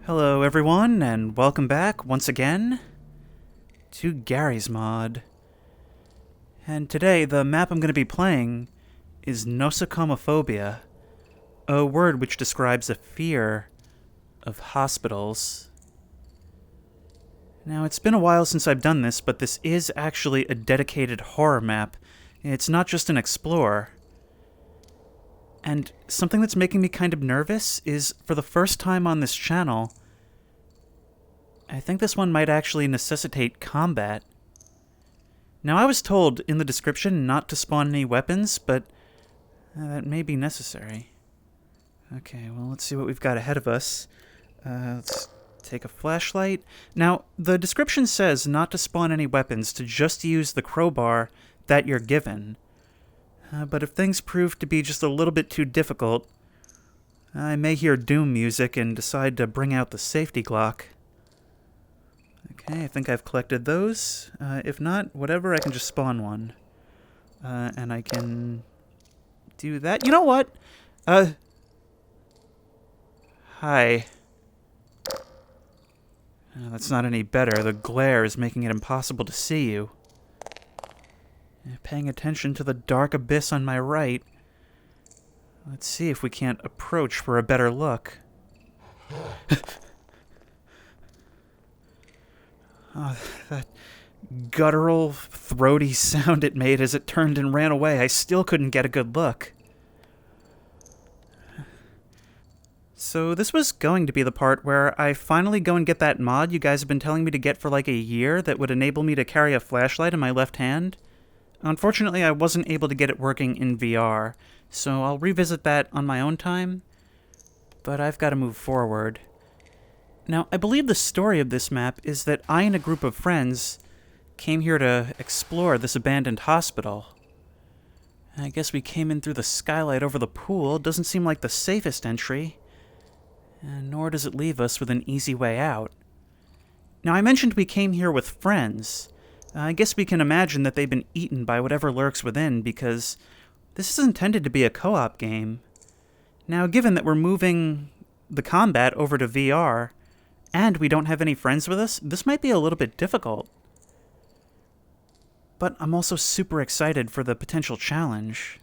Hello everyone, and welcome back once again to Garry's Mod. And today, the map I'm going to be playing is Nosocomephobia, a word which describes a fear of hospitals. Now, it's been a while since I've done this, but this is actually a dedicated horror map. It's not just an explore. And something that's making me kind of nervous is, for the first time on this channel, I think this one might actually necessitate combat. Now, I was told in the description not to spawn any weapons, but that may be necessary. Okay, well, let's see what we've got ahead of us. Let's take a flashlight. Now, the description says not to spawn any weapons, to just use the crowbar that you're given. But if things prove to be just a little bit too difficult, I may hear doom music and decide to bring out the safety Glock. Okay, I think I've collected those. If not, whatever, I can just spawn one. And I can do that. You know what? Hi. That's not any better. The glare is making it impossible to see you. Paying attention to the dark abyss on my right. Let's see if we can't approach for a better look. Oh, that guttural, throaty sound it made as it turned and ran away. I still couldn't get a good look. So this was going to be the part where I finally go and get that mod you guys have been telling me to get for like a year that would enable me to carry a flashlight in my left hand. Unfortunately, I wasn't able to get it working in VR, so I'll revisit that on my own time, but I've got to move forward. Now, I believe the story of this map is that I and a group of friends came here to explore this abandoned hospital. I guess we came in through the skylight over the pool. Doesn't seem like the safest entry, and nor does it leave us with an easy way out. Now, I mentioned we came here with friends. I guess we can imagine that they've been eaten by whatever lurks within, because this is intended to be a co-op game. Now, given that we're moving the combat over to VR, and we don't have any friends with us, this might be a little bit difficult. But I'm also super excited for the potential challenge.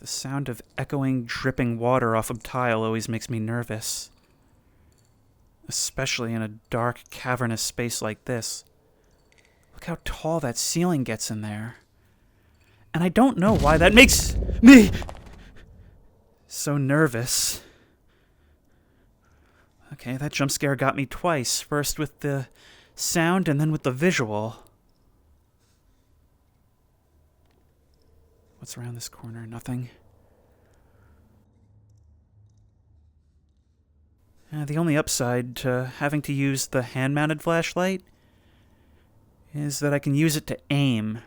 The sound of echoing, dripping water off of tile always makes me nervous. Especially in a dark, cavernous space like this. Look how tall that ceiling gets in there. And I don't know why that makes me so nervous. Okay, that jump scare got me twice. First with the sound and then with the visual. What's around this corner? Nothing. The only upside to having to use the hand-mounted flashlight is that I can use it to aim.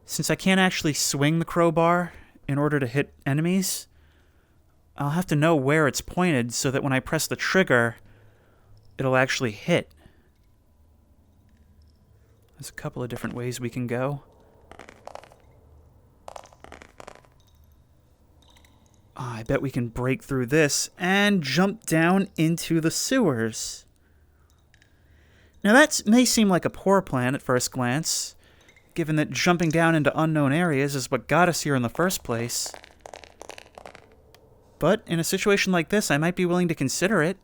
Since I can't actually swing the crowbar in order to hit enemies, I'll have to know where it's pointed so that when I press the trigger, it'll actually hit. There's a couple of different ways we can go. I bet we can break through this and jump down into the sewers. Now that may seem like a poor plan at first glance, given that jumping down into unknown areas is what got us here in the first place. But in a situation like this, I might be willing to consider it.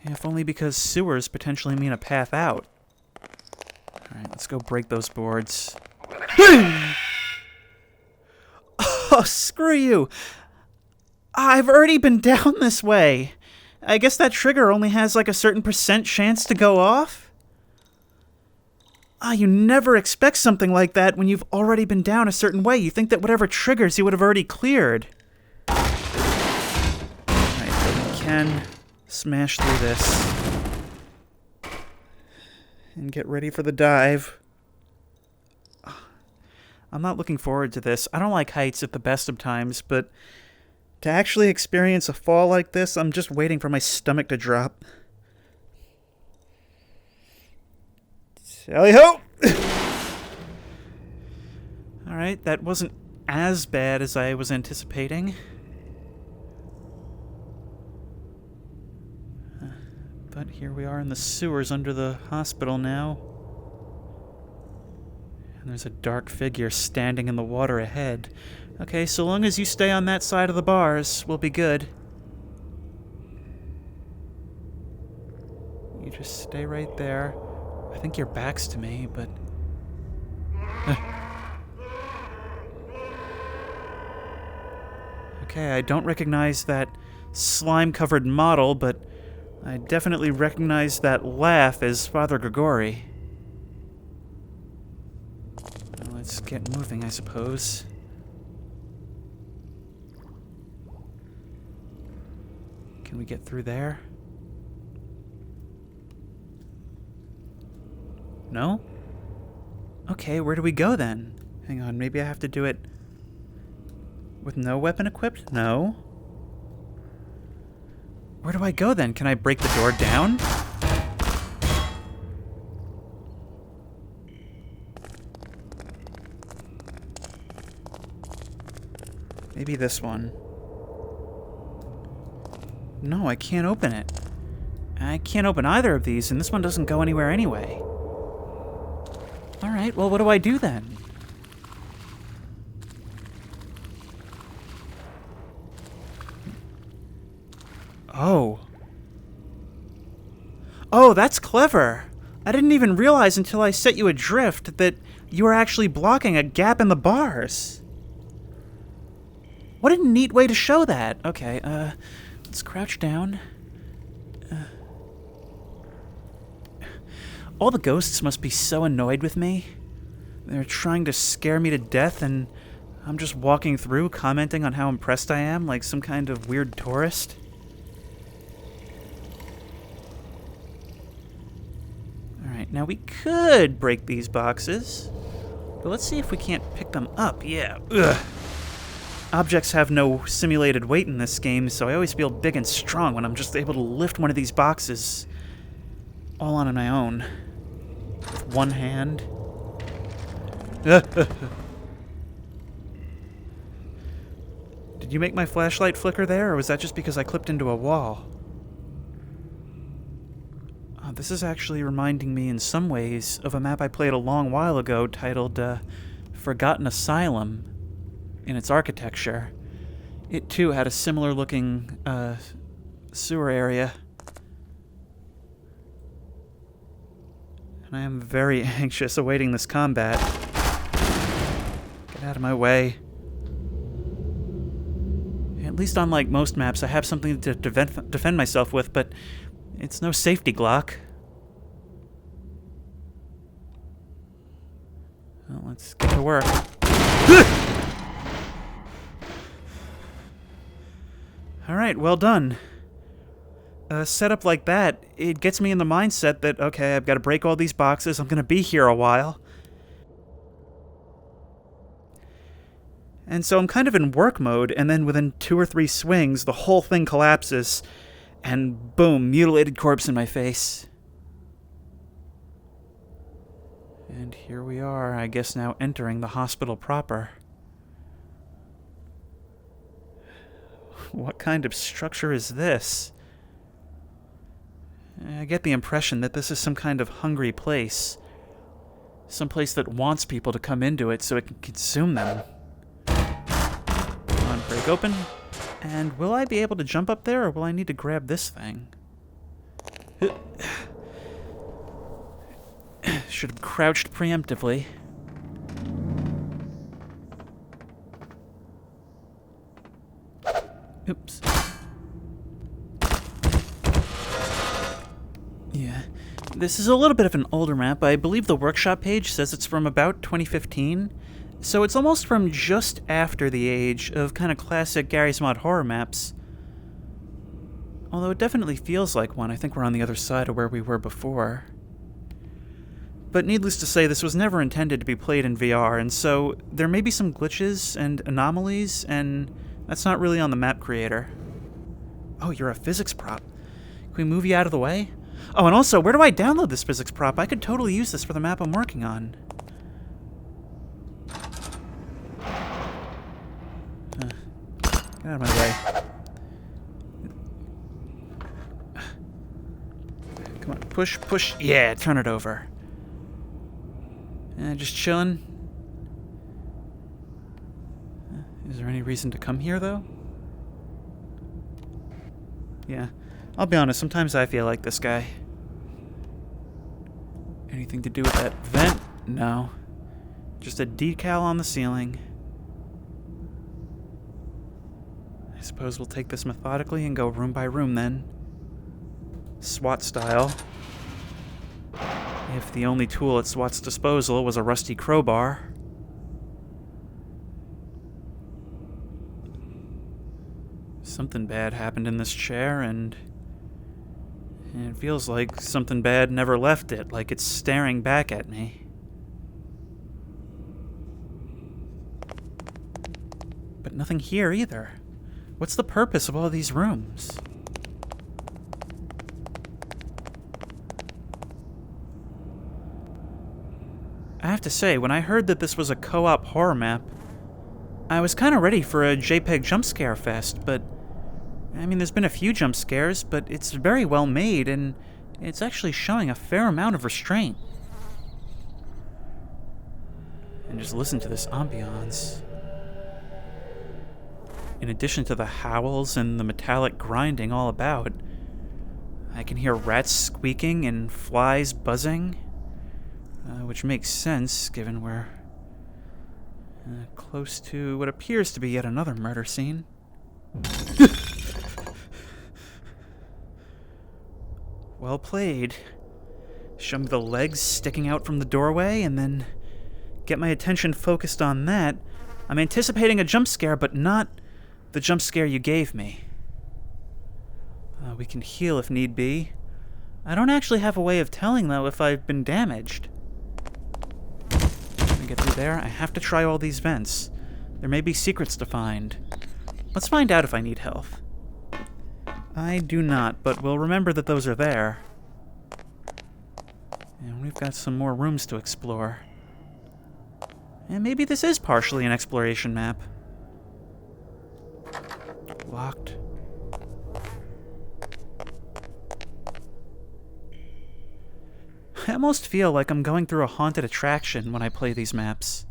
If only because sewers potentially mean a path out. Alright, let's go break those boards. Oh, screw you! I've already been down this way. I guess that trigger only has like a certain % chance to go off? You never expect something like that when you've already been down a certain way. You think that whatever triggers you would have already cleared. Alright, so we can smash through this. And get ready for the dive. I'm not looking forward to this. I don't like heights at the best of times, but to actually experience a fall like this, I'm just waiting for my stomach to drop. Tally-ho! Alright, that wasn't as bad as I was anticipating. But here we are in the sewers under the hospital now. And there's a dark figure standing in the water ahead. Okay, so long as you stay on that side of the bars, we'll be good. You just stay right there. I think your back's to me, but... Okay, I don't recognize that slime-covered model, but I definitely recognize that laugh as Father Grigori. Well, let's get moving, I suppose. Can we get through there? No? Okay, where do we go then? Hang on, maybe I have to do it with no weapon equipped? No. Where do I go then? Can I break the door down? Maybe this one. No, I can't open it. I can't open either of these, and this one doesn't go anywhere anyway. Alright, well, what do I do then? Oh. Oh, that's clever. I didn't even realize until I set you adrift that you were actually blocking a gap in the bars. What a neat way to show that. Okay, let's crouch down. All the ghosts must be so annoyed with me. They're trying to scare me to death, and I'm just walking through, commenting on how impressed I am, like some kind of weird tourist. Alright, now we could break these boxes, but let's see if we can't pick them up. Yeah, ugh. Objects have no simulated weight in this game, so I always feel big and strong when I'm just able to lift one of these boxes all on my own. With one hand. Did you make my flashlight flicker there, or was that just because I clipped into a wall? This is actually reminding me in some ways of a map I played a long while ago titled Forgotten Asylum in its architecture. It too had a similar looking sewer area. And I am very anxious awaiting this combat. Get out of my way. At least unlike most maps, I have something to defend myself with, but it's no safety Glock. Well, let's get to work. Alright, well done. A setup like that, it gets me in the mindset that, okay, I've got to break all these boxes, I'm going to be here a while. And so I'm kind of in work mode, and then within 2 or 3 swings, the whole thing collapses, and boom, mutilated corpse in my face. And here we are, I guess now entering the hospital proper. What kind of structure is this? I get the impression that this is some kind of hungry place. Some place that wants people to come into it so it can consume them. Come on, break open. And will I be able to jump up there, or will I need to grab this thing? Should have crouched preemptively. Oops. Yeah. This is a little bit of an older map. I believe the workshop page says it's from about 2015. So it's almost from just after the age of kind of classic Garry's Mod horror maps. Although it definitely feels like one. I think we're on the other side of where we were before. But needless to say, this was never intended to be played in VR, and so there may be some glitches and anomalies, and that's not really on the map creator. Oh, you're a physics prop. Can we move you out of the way? Oh, and also, where do I download this physics prop? I could totally use this for the map I'm working on. Get out of my way. Come on, push, push. Yeah, turn it over. Just chilling. Is there any reason to come here, though? Yeah, I'll be honest, sometimes I feel like this guy. Anything to do with that vent? No. Just a decal on the ceiling. I suppose we'll take this methodically and go room by room then. SWAT style. If the only tool at SWAT's disposal was a rusty crowbar. Something bad happened in this chair, and it feels like something bad never left it, like it's staring back at me. But nothing here either. What's the purpose of all these rooms? I have to say, when I heard that this was a co-op horror map, I was kind of ready for a JPEG jump scare fest, but I mean, there's been a few jump scares, but it's very well made, and it's actually showing a fair amount of restraint. And just listen to this ambiance. In addition to the howls and the metallic grinding all about, I can hear rats squeaking and flies buzzing, which makes sense given we're close to what appears to be yet another murder scene. Well played. Show me the legs sticking out from the doorway, and then get my attention focused on that. I'm anticipating a jump scare, but not the jump scare you gave me. We can heal if need be. I don't actually have a way of telling, though, if I've been damaged. Let me get through there. I have to try all these vents. There may be secrets to find. Let's find out if I need health. I do not, but we'll remember that those are there. And we've got some more rooms to explore. And maybe this is partially an exploration map. Locked. I almost feel like I'm going through a haunted attraction when I play these maps.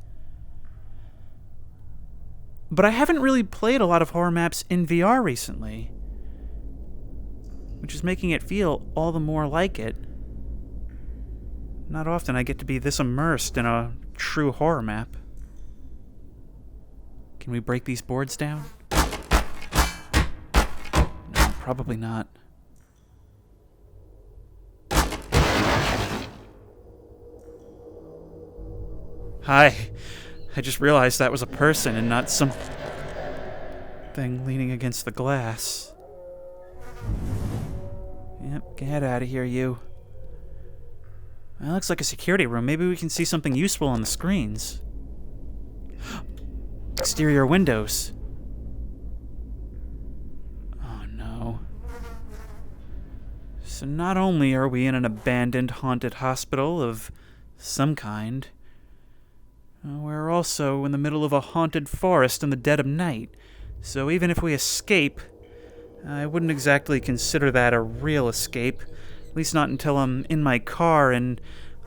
But I haven't really played a lot of horror maps in VR recently, which is making it feel all the more like it. Not often I get to be this immersed in a true horror map. Can we break these boards down? No, probably not. Hi. I just realized that was a person and not some thing leaning against the glass. Yep, get out of here, you. That looks like a security room. Maybe we can see something useful on the screens. Exterior windows. Oh no. So not only are we in an abandoned haunted hospital of some kind, we're also in the middle of a haunted forest in the dead of night. So even if we escape, I wouldn't exactly consider that a real escape. At least not until I'm in my car and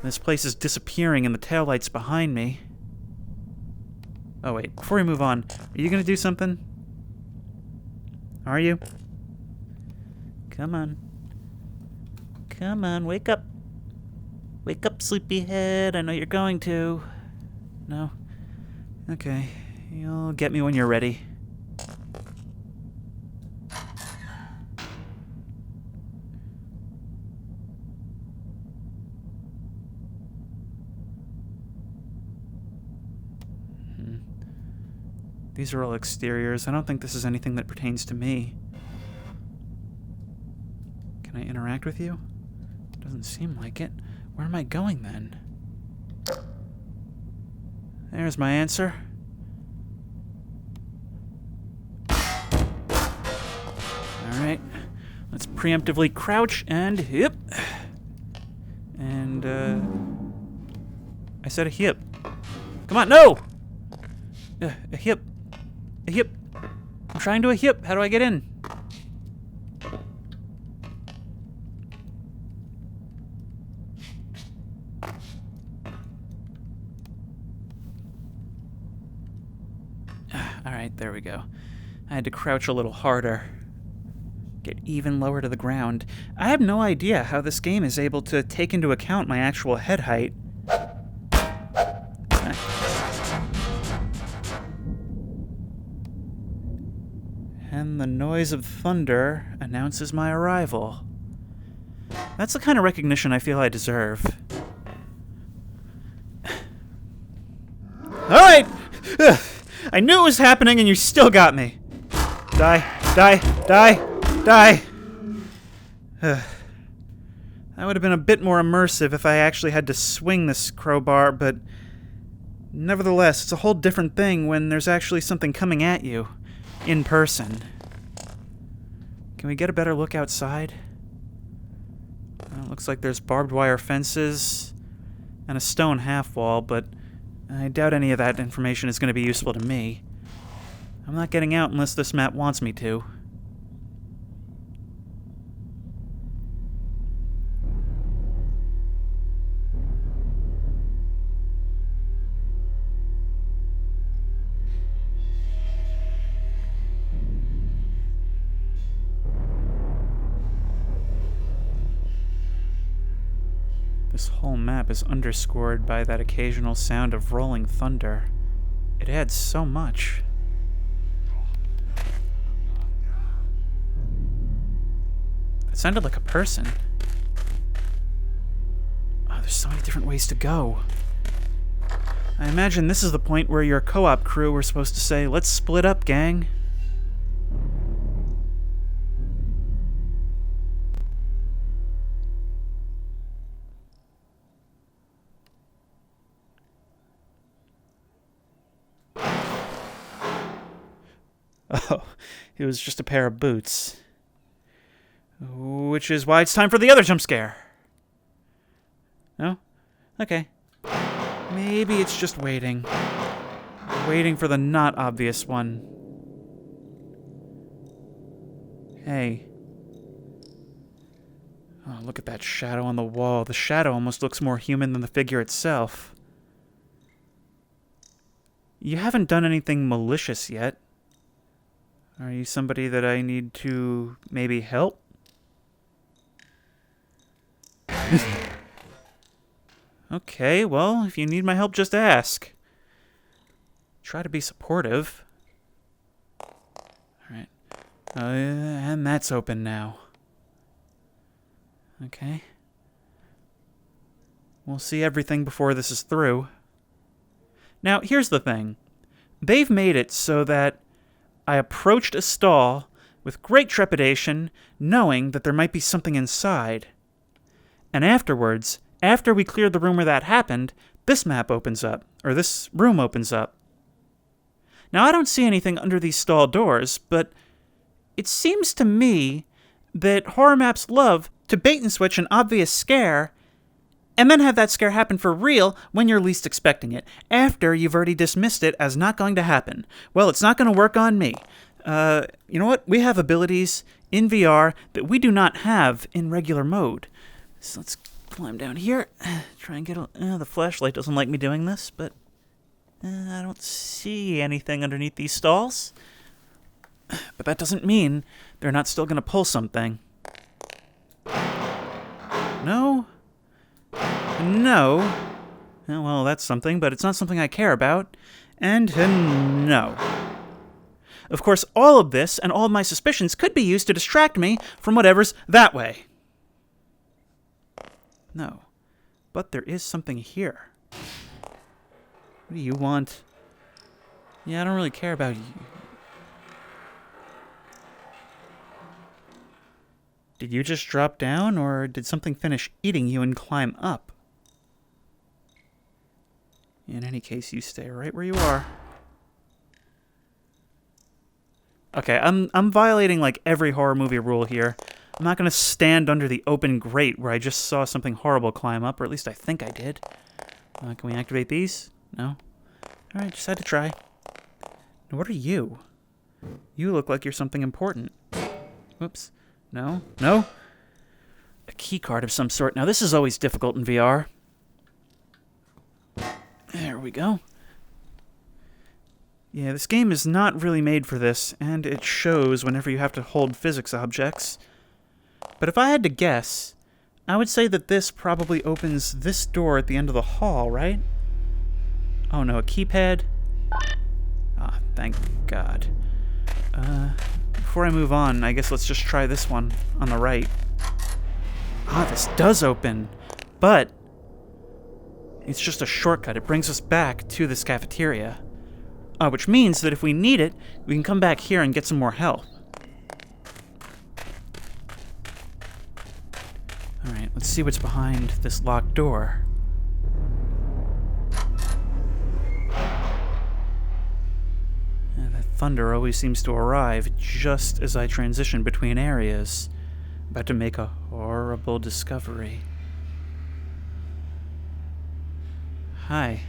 this place is disappearing in the taillights behind me. Oh wait, before we move on, are you gonna do something? Are you? Come on. Come on, wake up. Wake up, sleepyhead. I know you're going to. No? Okay. You'll get me when you're ready. These are all exteriors. I don't think this is anything that pertains to me. Can I interact with you? Doesn't seem like it. Where am I going then? There's my answer. Alright. Let's preemptively crouch and hip. And, I said a hip. Come on, no! A hip. A hip. I'm trying to yep. How do I get in? Alright, there we go. I had to crouch a little harder. Get even lower to the ground. I have no idea how this game is able to take into account my actual head height. And the noise of thunder announces my arrival. That's the kind of recognition I feel I deserve. Alright! I knew it was happening and you still got me. Die, die, die, die! That would have been a bit more immersive if I actually had to swing this crowbar, but nevertheless, it's a whole different thing when there's actually something coming at you. In person. Can we get a better look outside? Well, it looks like there's barbed wire fences and a stone half wall, but I doubt any of that information is going to be useful to me. I'm not getting out unless this map wants me to. This whole map is underscored by that occasional sound of rolling thunder. It adds so much. It sounded like a person. Oh, there's so many different ways to go. I imagine this is the point where your co-op crew were supposed to say, "Let's split up, gang." Oh, it was just a pair of boots. Which is why it's time for the other jump scare. No? Okay. Maybe it's just waiting. Waiting for the not obvious one. Hey. Oh, look at that shadow on the wall. The shadow almost looks more human than the figure itself. You haven't done anything malicious yet. Are you somebody that I need to maybe help? Okay, well, if you need my help, just ask. Try to be supportive. Alright. And that's open now. Okay. We'll see everything before this is through. Now, here's the thing. They've made it so that I approached a stall with great trepidation, knowing that there might be something inside. And afterwards, after we cleared the room where that happened, this map opens up, or this room opens up. Now, I don't see anything under these stall doors, but it seems to me that horror maps love to bait and switch an obvious scare, and then have that scare happen for real when you're least expecting it, after you've already dismissed it as not going to happen. Well, it's not going to work on me. You know what? We have abilities in VR that we do not have in regular mode. So let's climb down here. Try and get the flashlight doesn't like me doing this, but I don't see anything underneath these stalls. But that doesn't mean they're not still going to pull something. No? No. Well, that's something, but it's not something I care about. And no. Of course, all of this and all of my suspicions could be used to distract me from whatever's that way. No. But there is something here. What do you want? Yeah, I don't really care about you. Did you just drop down, or did something finish eating you and climb up? In any case, you stay right where you are. Okay, I'm violating like every horror movie rule here. I'm not going to stand under the open grate where I just saw something horrible climb up, or at least I think I did. Can we activate these? No? Alright, just had to try. Now, what are you? You look like you're something important. Whoops. No? No? A key card of some sort. Now, this is always difficult in VR. There we go. Yeah, this game is not really made for this, and it shows whenever you have to hold physics objects. But if I had to guess, I would say that this probably opens this door at the end of the hall, right? Oh no, a keypad? Ah, thank God. Before I move on, I guess let's just try this one on the right. Ah, this does open, but it's just a shortcut. It brings us back to this cafeteria. Which means that if we need it, we can come back here and get some more help. Alright, let's see what's behind this locked door. That thunder always seems to arrive just as I transition between areas. About to make a horrible discovery. Hi.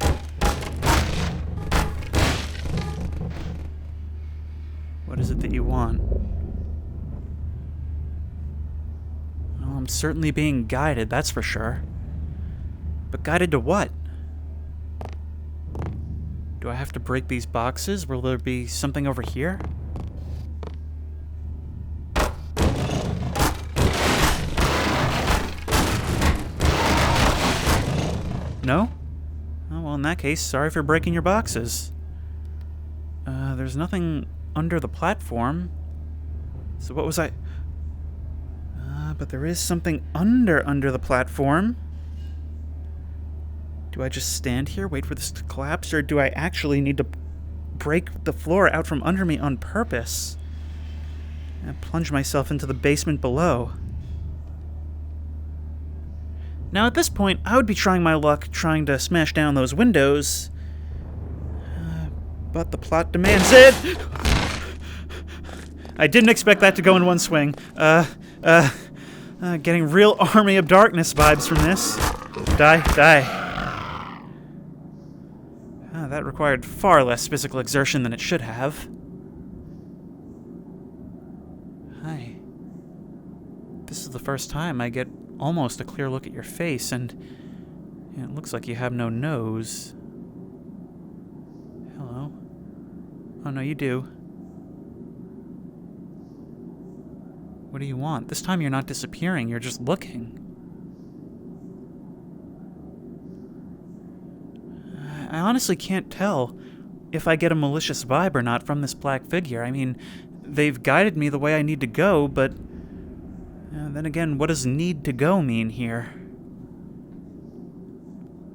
What is it that you want? Well, I'm certainly being guided, that's for sure. But guided to what? Do I have to break these boxes? Will there be something over here? No? Oh, well, in that case, sorry for breaking your boxes. There's nothing under the platform. So what was I... but there is something under the platform. Do I just stand here, wait for this to collapse, or do I actually need to break the floor out from under me on purpose and plunge myself into the basement below? Now, at this point, I would be trying my luck trying to smash down those windows, but the plot demands it. I didn't expect that to go in one swing. Getting real Army of Darkness vibes from this. Die. That required far less physical exertion than it should have. Hi. This is the first time I get almost a clear look at your face, and it looks like you have no nose. Hello? Oh, no, you do. What do you want? This time you're not disappearing, you're just looking. I honestly can't tell if I get a malicious vibe or not from this black figure. I mean, they've guided me the way I need to go, but then again, what does need to go mean here?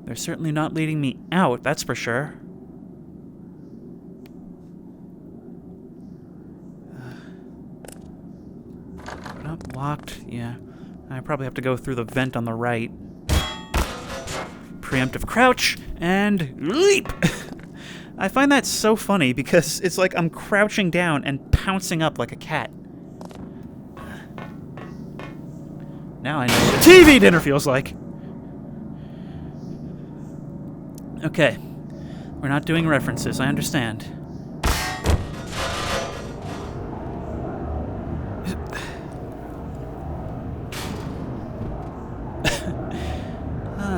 They're certainly not leading me out, that's for sure. Locked, yeah. I probably have to go through the vent on the right. Preemptive crouch, and leap! I find that so funny because it's like I'm crouching down and pouncing up like a cat. Now I know what a TV dinner feels like. Okay. We're not doing references, I understand.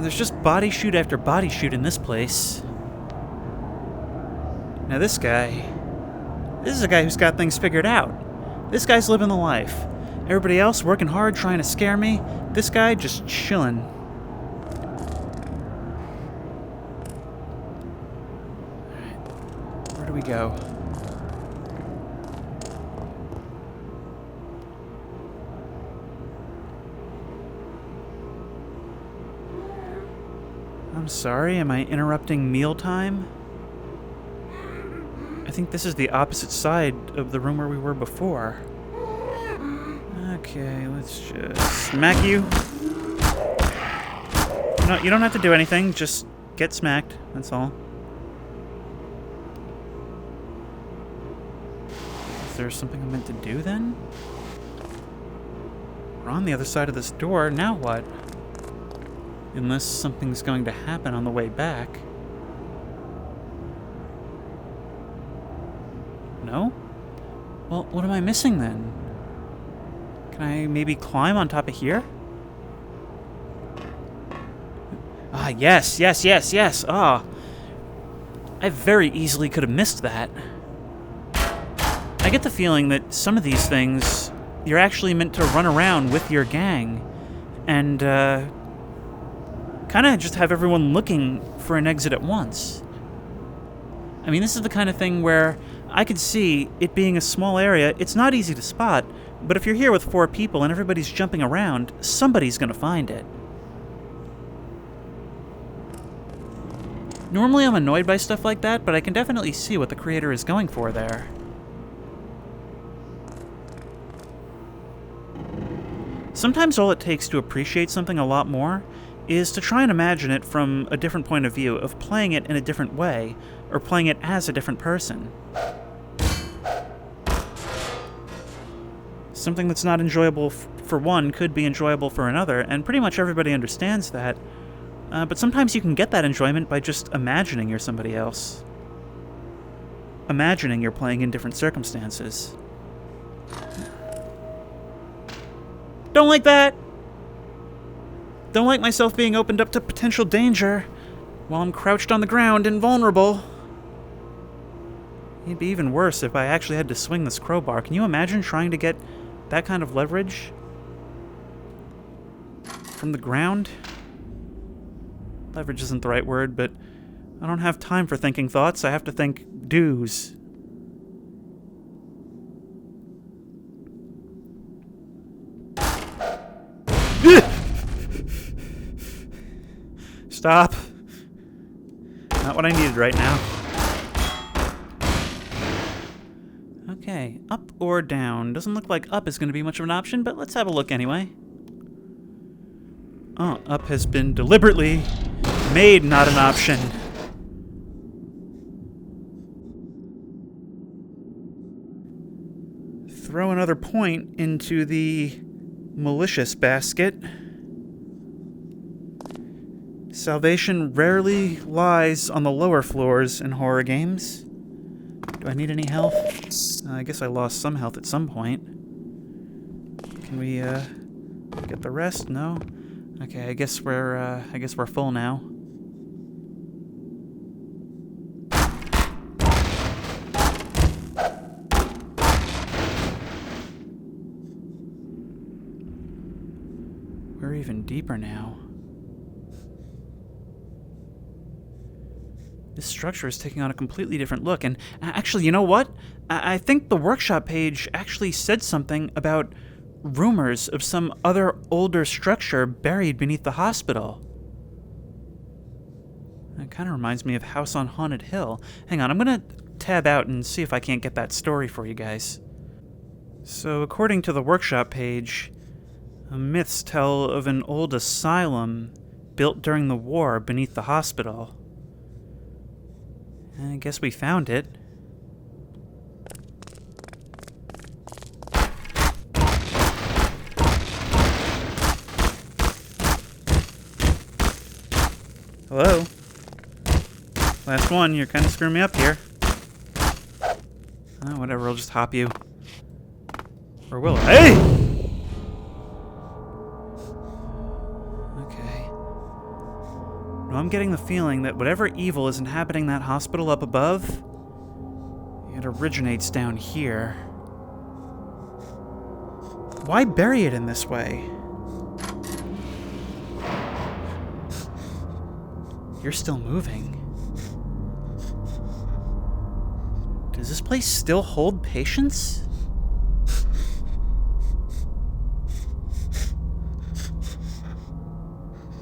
There's just body shoot after body shoot in this place. Now this is a guy who's got things figured out. This guy's living the life. Everybody else working hard, trying to scare me. This guy just chilling. Alright, where do we go? I'm sorry, am I interrupting mealtime? I think this is the opposite side of the room where we were before. Okay, let's just smack you. No, you don't have to do anything, just get smacked, that's all. Is there something I'm meant to do then? We're on the other side of this door, now what? Unless something's going to happen on the way back. No? Well, what am I missing then? Can I maybe climb on top of here? Ah, yes, yes, yes, yes. Ah. I very easily could have missed that. I get the feeling that some of these things, you're actually meant to run around with your gang and kind of just have everyone looking for an exit at once. I mean, this is the kind of thing where I could see it being a small area. It's not easy to spot, but if you're here with 4 people and everybody's jumping around, somebody's going to find it. Normally I'm annoyed by stuff like that, but I can definitely see what the creator is going for there. Sometimes all it takes to appreciate something a lot more is to try and imagine it from a different point of view, of playing it in a different way, or playing it as a different person. Something that's not enjoyable for one could be enjoyable for another, and pretty much everybody understands that. But sometimes you can get that enjoyment by just imagining you're somebody else. Imagining you're playing in different circumstances. Don't like that! Don't like myself being opened up to potential danger while I'm crouched on the ground and vulnerable. It'd be even worse if I actually had to swing this crowbar. Can you imagine trying to get that kind of leverage from the ground? Leverage isn't the right word, but I don't have time for thinking thoughts. I have to think do's. Stop. Not what I needed right now. Okay, up or down? Doesn't look like up is going to be much of an option, but let's have a look anyway. Oh, up has been deliberately made not an option. Throw another point into the malicious basket. Salvation rarely lies on the lower floors in horror games. Do I need any health? I guess I lost some health at some point. Can we get the rest? No. Okay, I guess we're full now. We're even deeper now. This structure is taking on a completely different look, and actually, you know what? I think the workshop page actually said something about rumors of some other older structure buried beneath the hospital. It kind of reminds me of House on Haunted Hill. Hang on, I'm gonna tab out and see if I can't get that story for you guys. So, according to the workshop page, myths tell of an old asylum built during the war beneath the hospital. I guess we found it. Hello? Last one, you're kind of screwing me up here. Oh, whatever, I'll just hop you. Or will I? Hey! Okay. Now I'm getting the feeling that whatever evil is inhabiting that hospital up above, it originates down here. Why bury it in this way? You're still moving. Does this place still hold patients?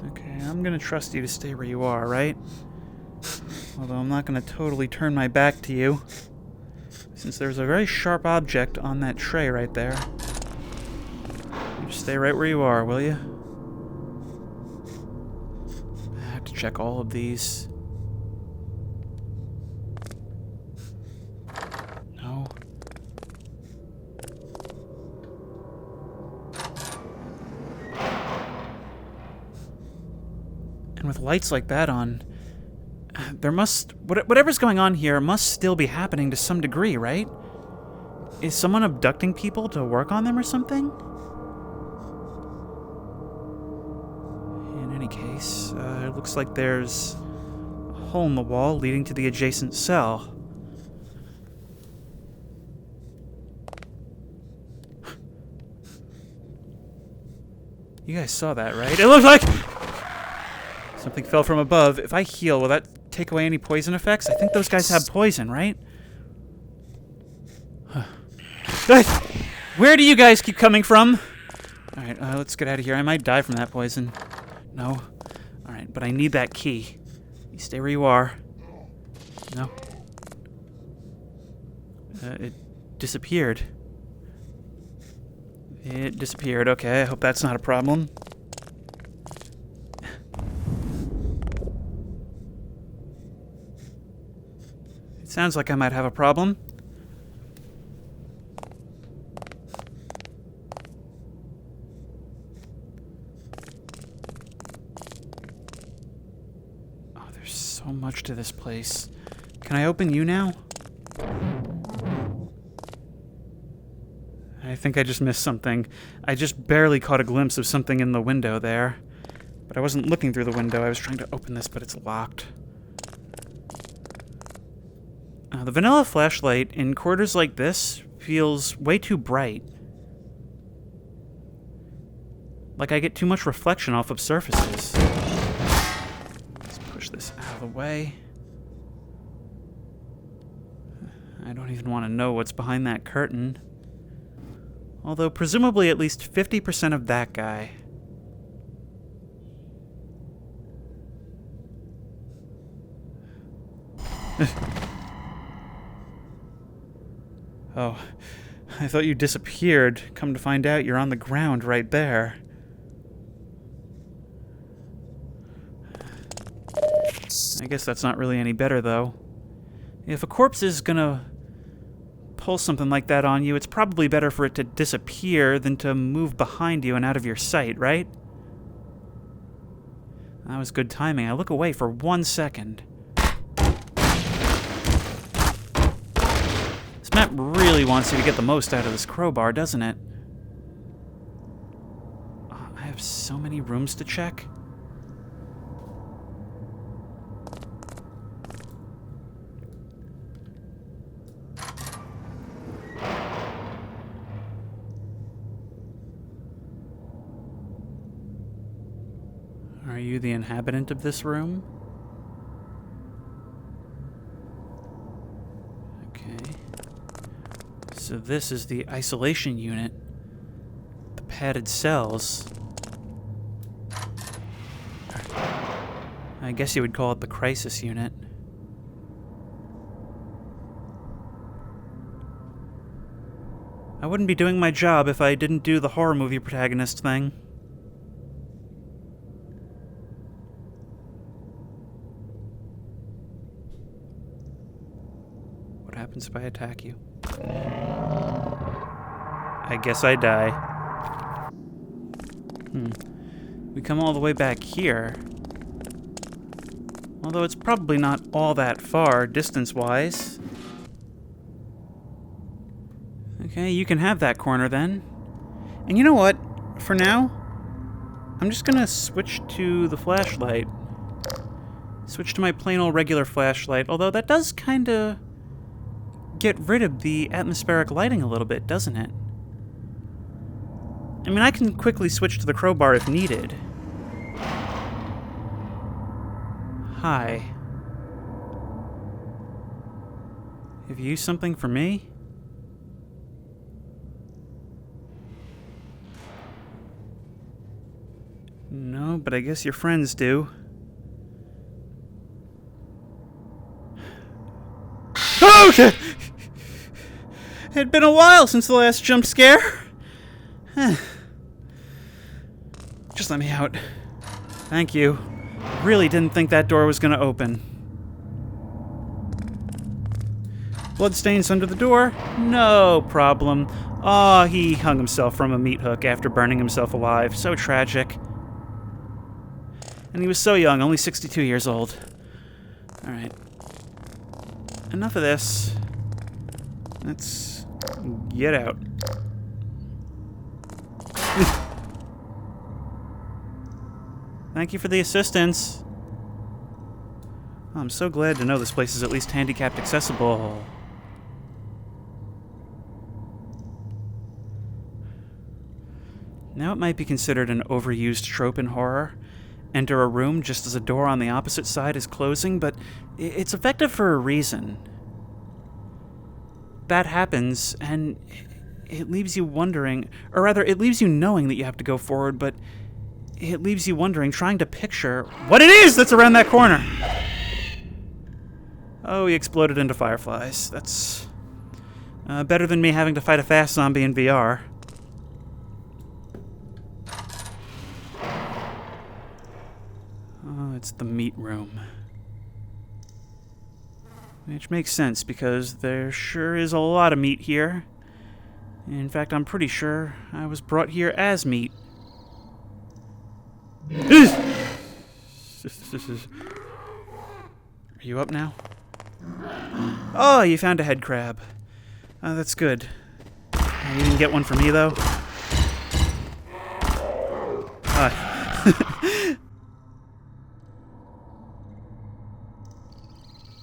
Okay, I'm gonna trust you to stay where you are, right? Although I'm not gonna totally turn my back to you, since there's a very sharp object on that tray right there. You just stay right where you are, will you? I have to check all of these. No. And with lights like that on, there must... whatever's going on here must still be happening to some degree, right? Is someone abducting people to work on them or something? In any case, it looks like there's a hole in the wall leading to the adjacent cell. You guys saw that, right? It looked like something fell from above. If I heal, will that take away any poison effects? I think those guys have poison, right? Where do you guys keep coming from? Alright, let's get out of here. I might die from that poison. No. Alright, but I need that key. You stay where you are. No. It disappeared. It disappeared. Okay, I hope that's not a problem. It sounds like I might have a problem. Oh, there's so much to this place. Can I open you now? I think I just missed something. I just barely caught a glimpse of something in the window there. But I wasn't looking through the window. I was trying to open this, but it's locked. The vanilla flashlight in quarters like this feels way too bright. Like I get too much reflection off of surfaces. Let's push this out of the way. I don't even want to know what's behind that curtain. Although, presumably at least 50% of that guy. Oh, I thought you disappeared. Come to find out, you're on the ground right there. I guess that's not really any better, though. If a corpse is gonna pull something like that on you, it's probably better for it to disappear than to move behind you and out of your sight, right? That was good timing. I look away for 1 second. This map really wants you to get the most out of this crowbar, doesn't it? Oh, I have so many rooms to check. Are you the inhabitant of this room? Okay. So this is the isolation unit. The padded cells. I guess you would call it the crisis unit. I wouldn't be doing my job if I didn't do the horror movie protagonist thing. What happens if I attack you? I guess I die. We come all the way back here. Although it's probably not all that far, distance-wise. Okay, you can have that corner then. And you know what? For now, I'm just gonna switch to the flashlight. Switch to my plain old regular flashlight, although that does kinda get rid of the atmospheric lighting a little bit, doesn't it? I mean, I can quickly switch to the crowbar if needed. Hi. Have you something for me? No, but I guess your friends do. Okay! It had been a while since the last jump scare. Just let me out. Thank you. Really didn't think that door was gonna open. Bloodstains under the door? No problem. Aw, he hung himself from a meat hook after burning himself alive. So tragic. And he was so young, only 62 years old. Alright. Enough of this. Let's Get out. Thank you for the assistance. Oh, I'm so glad to know this place is at least handicapped accessible. Now it might be considered an overused trope in horror. Enter a room just as a door on the opposite side is closing, but it's effective for a reason. That happens, and it leaves you wondering, or rather, it leaves you knowing that you have to go forward, but it leaves you wondering, trying to picture what it is that's around that corner. Oh, he exploded into fireflies. That's better than me having to fight a fast zombie in VR. Oh, it's the meat room. Which makes sense, because there sure is a lot of meat here. In fact, I'm pretty sure I was brought here as meat. Are you up now? Oh, you found a head crab. That's good. You didn't get one for me, though?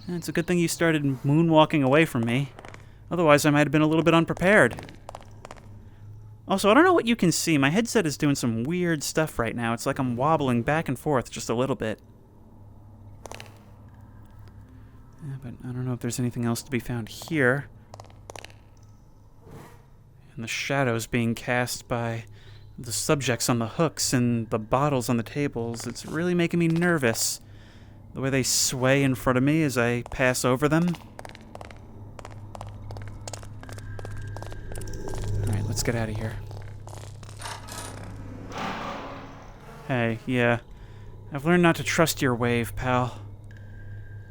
It's a good thing you started moonwalking away from me. Otherwise, I might have been a little bit unprepared. Also, I don't know what you can see. My headset is doing some weird stuff right now. It's like I'm wobbling back and forth just a little bit. Yeah, but I don't know if there's anything else to be found here. And the shadows being cast by the subjects on the hooks and the bottles on the tables, it's really making me nervous. The way they sway in front of me as I pass over them. Alright, let's get out of here. Hey, yeah. I've learned not to trust your wave, pal.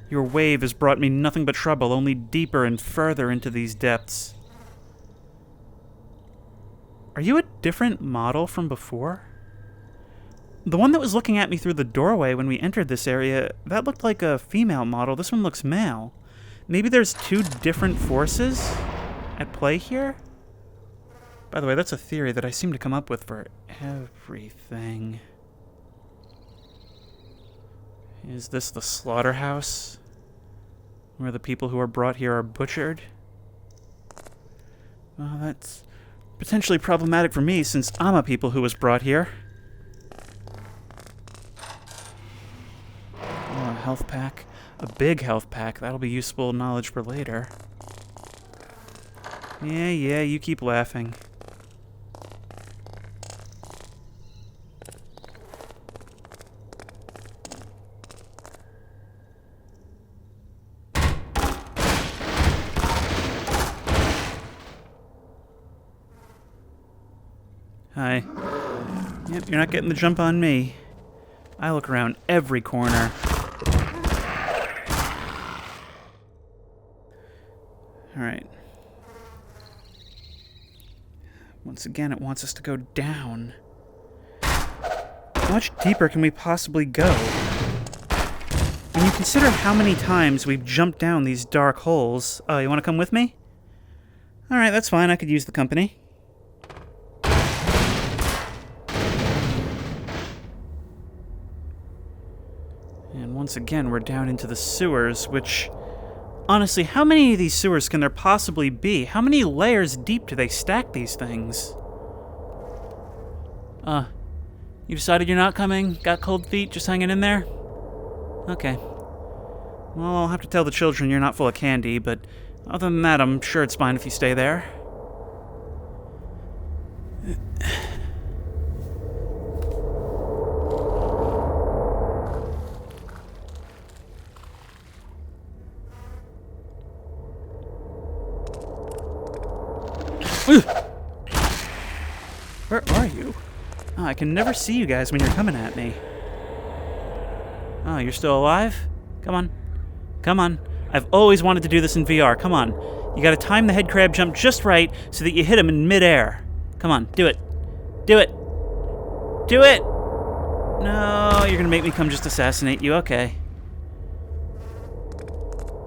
Your wave has brought me nothing but trouble, only deeper and further into these depths. Are you a different model from before? The one that was looking at me through the doorway when we entered this area, that looked like a female model. This one looks male. Maybe there's two different forces at play here? By the way, that's a theory that I seem to come up with for everything. Is this the slaughterhouse? Where the people who are brought here are butchered? Well, that's potentially problematic for me since I'm a people who was brought here. Health pack. A big health pack. That'll be useful knowledge for later. Yeah, you keep laughing. Hi. Yep, you're not getting the jump on me. I look around every corner. Alright. Once again, it wants us to go down. How much deeper can we possibly go? When you consider how many times we've jumped down these dark holes... Oh, you want to come with me? Alright, that's fine. I could use the company. And once again, we're down into the sewers, which... Honestly, how many of these sewers can there possibly be? How many layers deep do they stack these things? You decided you're not coming? Got cold feet, just hanging in there? Okay. Well, I'll have to tell the children you're not full of candy, but other than that, I'm sure it's fine if you stay there. Where are you? Oh, I can never see you guys when you're coming at me. Oh, you're still alive? Come on. Come on. I've always wanted to do this in VR. Come on. You gotta time the head crab jump just right so that you hit him in midair. Come on, do it. Do it. Do it! No, you're gonna make me come just assassinate you. Okay.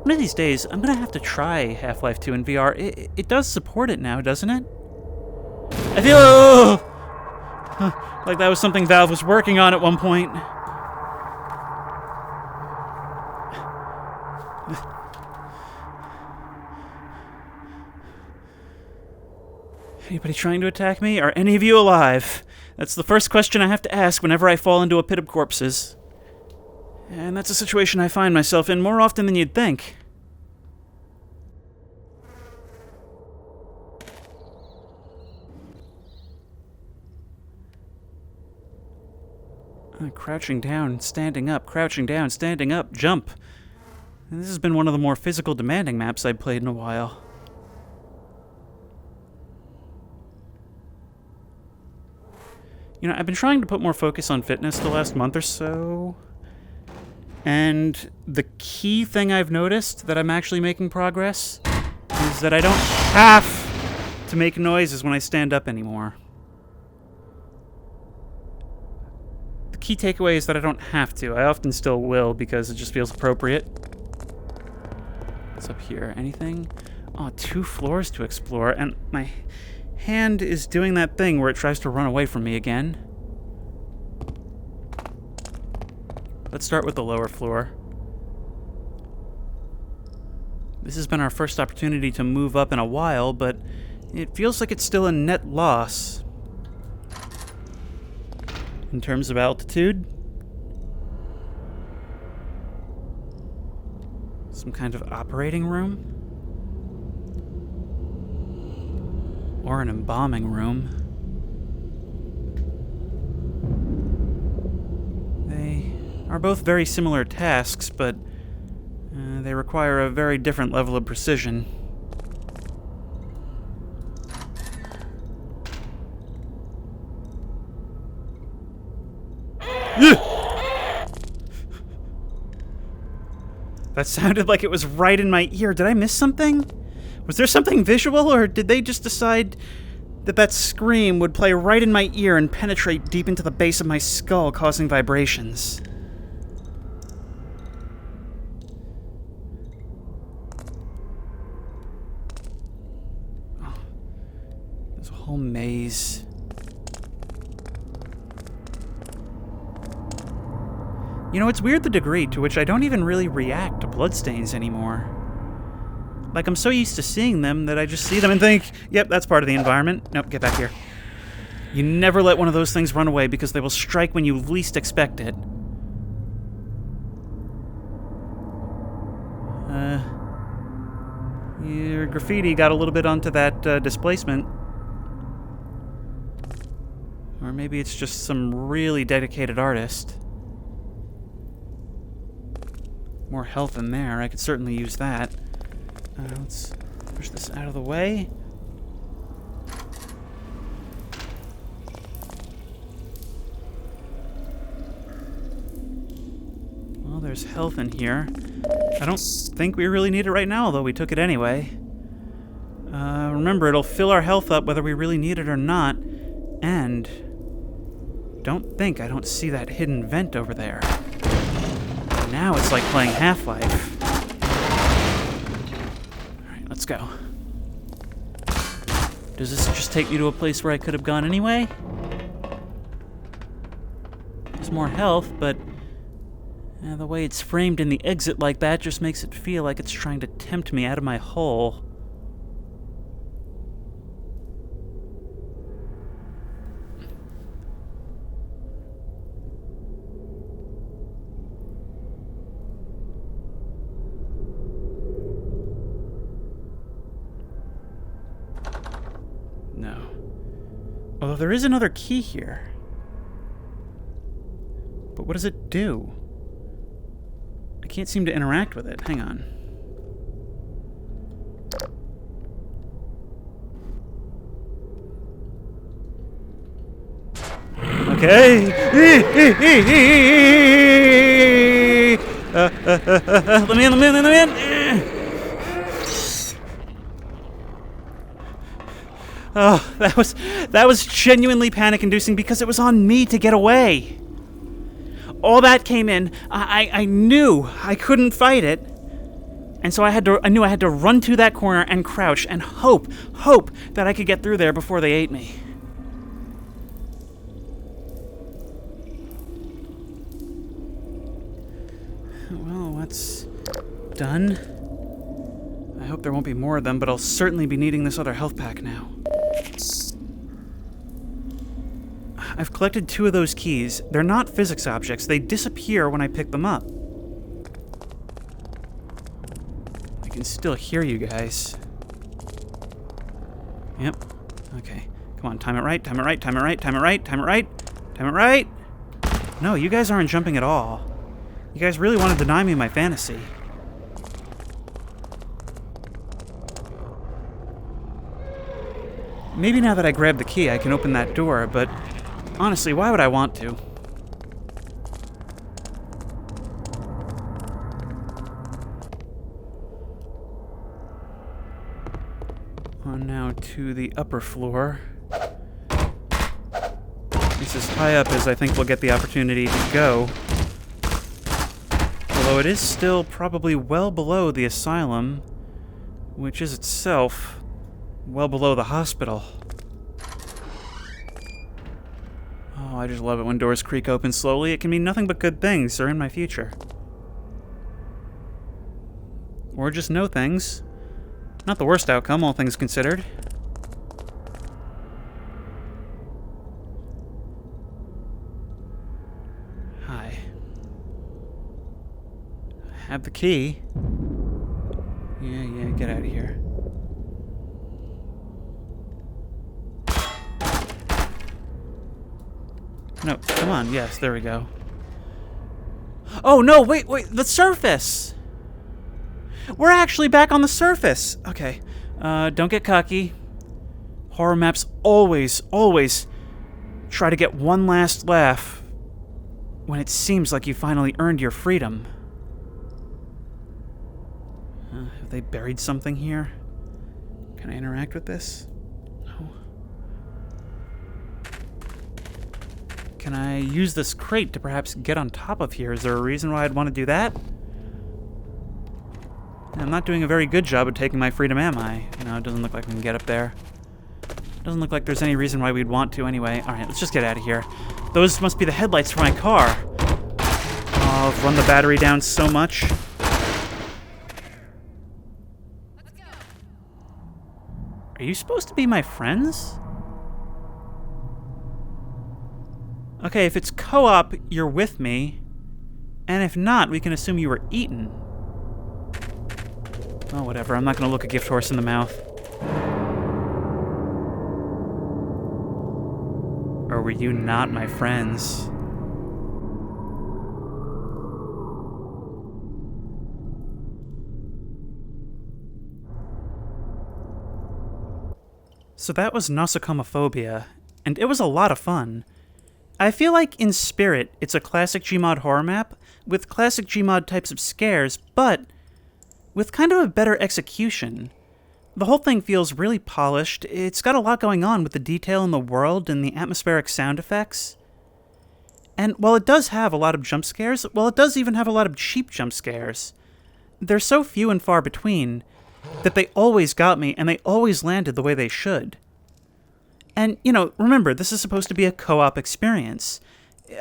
One of these days, I'm gonna have to try Half-Life 2 in VR. It does support it now, doesn't it? I feel like that was something Valve was working on at one point. Anybody trying to attack me? Are any of you alive? That's the first question I have to ask whenever I fall into a pit of corpses. And that's a situation I find myself in more often than you'd think. Crouching down, standing up, crouching down, standing up, jump. And this has been one of the more physical demanding maps I've played in a while. You know, I've been trying to put more focus on fitness the last month or so. And the key thing I've noticed that I'm actually making progress is that I don't have to make noises when I stand up anymore. The key takeaway is that I don't have to. I often still will because it just feels appropriate. What's up here? Anything? Oh, 2 floors to explore, and my hand is doing that thing where it tries to run away from me again. Let's start with the lower floor. This has been our first opportunity to move up in a while, but it feels like it's still a net loss. In terms of altitude, some kind of operating room, or an embalming room. They are both very similar tasks, but they require a very different level of precision. That sounded like it was right in my ear. Did I miss something? Was there something visual, or did they just decide that that scream would play right in my ear and penetrate deep into the base of my skull, causing vibrations? Oh, there's a whole maze. You know, it's weird the degree to which I don't even really react to bloodstains anymore. Like, I'm so used to seeing them that I just see them and think, yep, that's part of the environment. Nope, get back here. You never let one of those things run away because they will strike when you least expect it. Your graffiti got a little bit onto that displacement. Or maybe it's just some really dedicated artist. More health in there. I could certainly use that. Let's push this out of the way. Well, there's health in here. I don't think we really need it right now, although we took it anyway. Remember, it'll fill our health up whether we really need it or not. And I don't see that hidden vent over there. Now it's like playing Half-Life. Alright, let's go. Does this just take me to a place where I could have gone anyway? There's more health, but the way it's framed in the exit like that just makes it feel like it's trying to tempt me out of my hole. No. Although there is another key here. But what does it do? I can't seem to interact with it. Hang on. Okay. Let me in. Oh, that was genuinely panic-inducing because it was on me to get away. All that came in. I knew I couldn't fight it, And so I knew I had to run to that corner and crouch and hope that I could get through there before they ate me. Well, that's done. I hope there won't be more of them, but I'll certainly be needing this other health pack now. I've collected 2 of those keys. They're not physics objects. They disappear when I pick them up. I can still hear you guys. Yep. Okay. Come on, time it right, time it right, time it right, time it right, time it right, time it right. No, you guys aren't jumping at all. You guys really want to deny me my fantasy. Maybe now that I grab the key, I can open that door, but honestly, why would I want to? On now to the upper floor. It's as high up as I think we'll get the opportunity to go. Although it is still probably well below the asylum, which is itself well below the hospital. Oh, I just love it when doors creak open slowly. It can mean nothing but good things are in my future. Or just no things. Not the worst outcome, all things considered. Hi. I have the key. Yeah, get out of here. No, come on, yes, there we go. Oh, no, wait, the surface! We're actually back on the surface! Okay, don't get cocky. Horror maps always try to get one last laugh when it seems like you finally earned your freedom. Have they buried something here? Can I interact with this? No. Can I use this crate to perhaps get on top of here? Is there a reason why I'd want to do that? I'm not doing a very good job of taking my freedom, am I? No, it doesn't look like we can get up there. Doesn't look like there's any reason why we'd want to anyway. Alright, let's just get out of here. Those must be the headlights for my car. Oh, I've run the battery down so much. Are you supposed to be my friends? Okay, if it's co-op, you're with me. And if not, we can assume you were eaten. Oh, whatever. I'm not going to look a gift horse in the mouth. Or were you not my friends? So that was Nosocomephobia, and it was a lot of fun. I feel like in spirit, it's a classic GMOD horror map with classic GMOD types of scares, but with kind of a better execution. The whole thing feels really polished. It's got a lot going on with the detail in the world and the atmospheric sound effects. And while it does have a lot of jump scares, well, it does even have a lot of cheap jump scares. They're so few and far between that they always got me, and they always landed the way they should. And, you know, remember, this is supposed to be a co-op experience.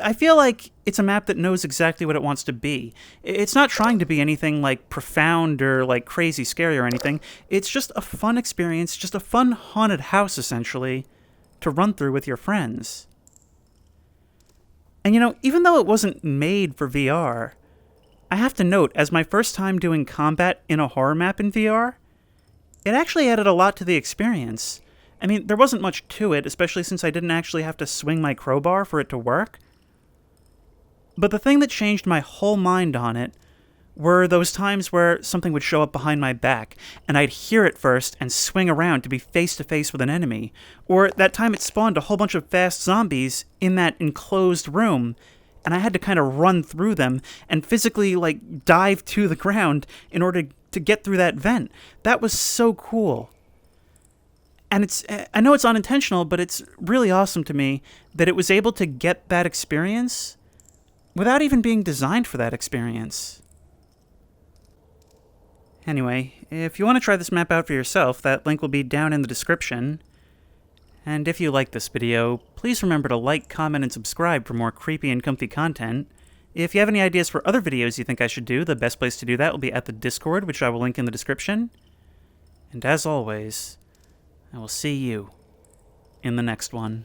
I feel like it's a map that knows exactly what it wants to be. It's not trying to be anything, like, profound or, like, crazy scary or anything. It's just a fun experience, just a fun haunted house, essentially, to run through with your friends. And, you know, even though it wasn't made for VR, I have to note, as my first time doing combat in a horror map in VR, it actually added a lot to the experience. I mean, there wasn't much to it, especially since I didn't actually have to swing my crowbar for it to work. But the thing that changed my whole mind on it were those times where something would show up behind my back, and I'd hear it first and swing around to be face-to-face with an enemy. Or that time it spawned a whole bunch of fast zombies in that enclosed room, and I had to kind of run through them and physically, like, dive to the ground in order to get through that vent. That was so cool. And I know it's unintentional, but it's really awesome to me that it was able to get that experience without even being designed for that experience. Anyway, if you want to try this map out for yourself, that link will be down in the description. And if you like this video, please remember to like, comment, and subscribe for more creepy and comfy content. If you have any ideas for other videos you think I should do, the best place to do that will be at the Discord, which I will link in the description. And as always, I will see you in the next one.